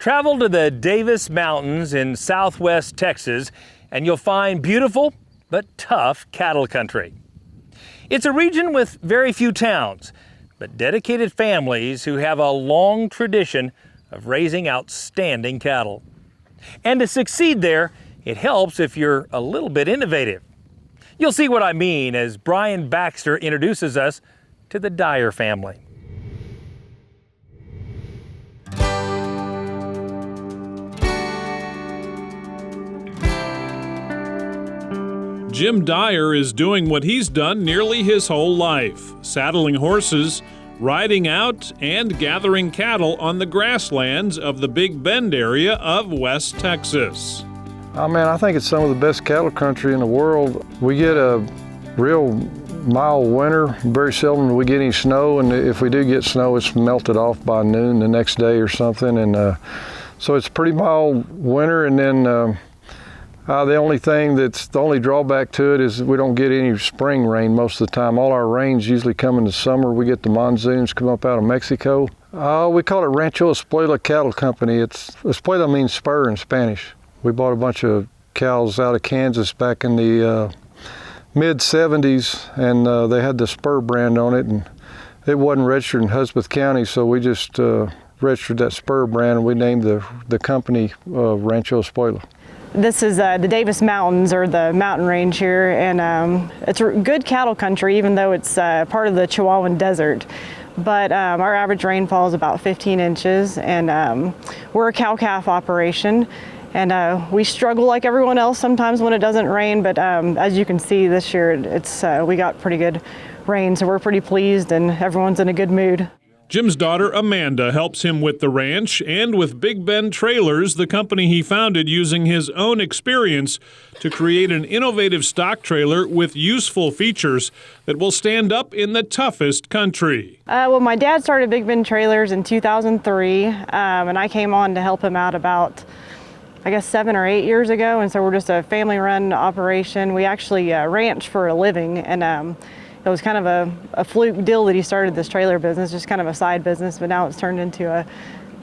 Travel to the Davis Mountains in southwest Texas and you'll find beautiful but tough cattle country. It's a region with very few towns, but dedicated families who have a long tradition of raising outstanding cattle. And to succeed there, it helps if you're a little bit innovative. You'll see what I mean as Brian Baxter introduces us to the Dyer family. Jim Dyer is doing what he's done nearly his whole life, saddling horses, riding out, and gathering cattle on the grasslands of the Big Bend area of West Texas. Oh man, I think it's some of the best cattle country in the world. We get a real mild winter. Very seldom do we get any snow, and if we do get snow, it's melted off by noon the next day or something. And so it's pretty mild winter, and then the only drawback to it is we don't get any spring rain most of the time. All our rains usually come in the summer. We get the monsoons come up out of Mexico. We call it Rancho Cattle Company. Espuela means spur in Spanish. We bought a bunch of cows out of Kansas back in the mid-'70s, and they had the spur brand on it, and it wasn't registered in Hudspeth County, so we just registered that spur brand, and we named the company Rancho Espuela. This is the Davis Mountains, or the mountain range here, and it's a good cattle country, even though it's part of the Chihuahuan Desert. But our average rainfall is about 15 inches, and we're a cow-calf operation, and we struggle like everyone else sometimes when it doesn't rain, but as you can see this year, we got pretty good rain, so we're pretty pleased, and everyone's in a good mood. Jim's daughter Amanda helps him with the ranch and with Big Bend Trailers, the company he founded using his own experience to create an innovative stock trailer with useful features that will stand up in the toughest country. Well, my dad started Big Bend Trailers in 2003, and I came on to help him out about, I guess, 7 or 8 years ago, and so we're just a family-run operation. We actually ranch for a living, and it was kind of a fluke deal that he started this trailer business, just kind of a side business, but now it's turned into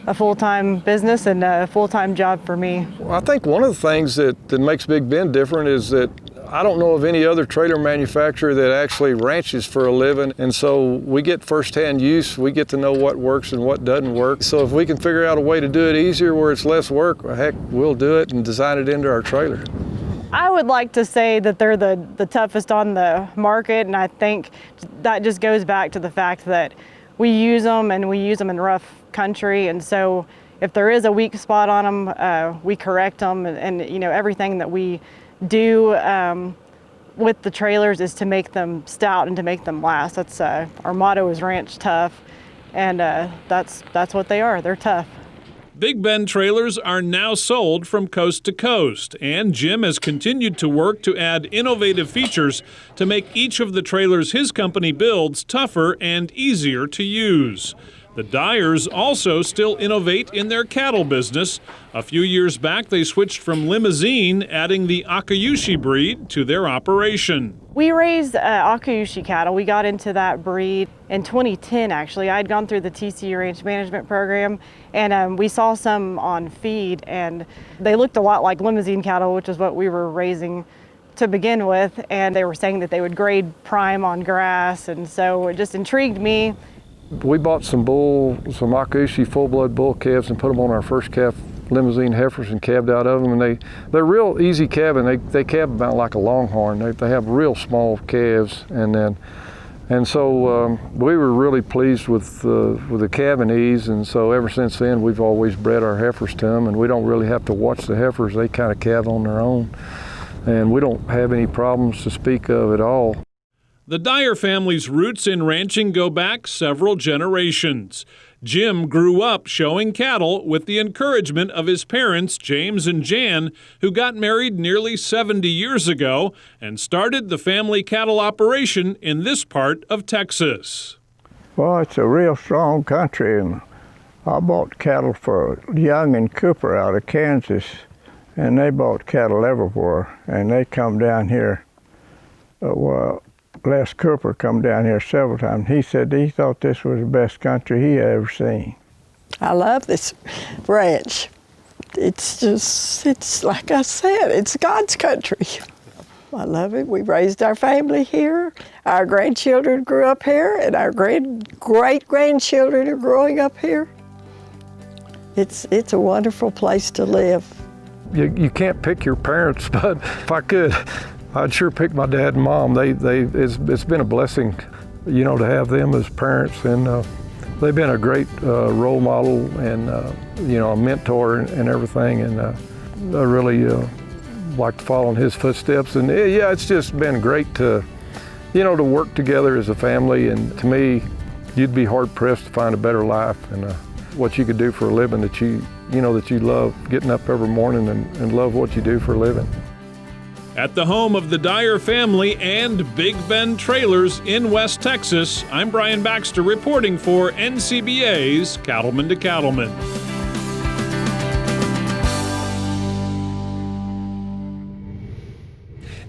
a full-time business and a full-time job for me. Well, I think one of the things that makes Big Bend different is that I don't know of any other trailer manufacturer that actually ranches for a living, and so we get first-hand use. We get to know what works and what doesn't work. So if we can figure out a way to do it easier where it's less work, well, heck, we'll do it and design it into our trailer. I would like to say that they're the toughest on the market, and I think that just goes back to the fact that we use them in rough country, and so if there is a weak spot on them, we correct them, and everything that we do with the trailers is to make them stout and to make them last. That's our motto is Ranch Tough, and that's what they are. They're tough. Big Bend Trailers are now sold from coast to coast, and Jim has continued to work to add innovative features to make each of the trailers his company builds tougher and easier to use. The Dyers also still innovate in their cattle business. A few years back, they switched from limousine, adding the Akaushi breed to their operation. We raised Akaushi cattle. We got into that breed in 2010, actually. I'd gone through the TC Ranch Management Program, and we saw some on feed, and they looked a lot like limousine cattle, which is what we were raising to begin with, and they were saying that they would grade prime on grass, and so it just intrigued me. We bought some Akaushi full-blood bull calves and put them on our first calf limousine heifers and calved out of them, and they're real easy calving. They calve about like a longhorn. They have real small calves, and so we were really pleased with the calving ease, and so ever since then we've always bred our heifers to them, and we don't really have to watch the heifers. They kind of calve on their own, and we don't have any problems to speak of at all. The Dyer family's roots in ranching go back several generations. Jim grew up showing cattle with the encouragement of his parents, James and Jan, who got married nearly 70 years ago and started the family cattle operation in this part of Texas. Well, it's a real strong country, and I bought cattle for Young and Cooper out of Kansas, and they bought cattle everywhere, and they come down here. Les Cooper come down here several times. He said he thought this was the best country he had ever seen. I love this ranch. It's like I said, it's God's country. I love it. We raised our family here. Our grandchildren grew up here, and our great-grandchildren are growing up here. It's a wonderful place to live. You can't pick your parents, but if I could, I'd sure pick my dad and mom. It's been a blessing, you know, to have them as parents, and they've been a great role model and, you know, a mentor and everything, and I really like to follow in his footsteps. And yeah, it's just been great to, you know, to work together as a family. And to me, you'd be hard pressed to find a better life and what you could do for a living that you know, that you love getting up every morning and love what you do for a living. At the home of the Dyer family and Big Bend Trailers in West Texas, I'm Brian Baxter reporting for NCBA's Cattleman to Cattleman.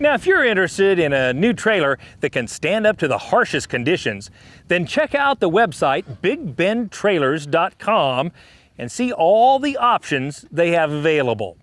Now, if you're interested in a new trailer that can stand up to the harshest conditions, then check out the website bigbendtrailers.com and see all the options they have available.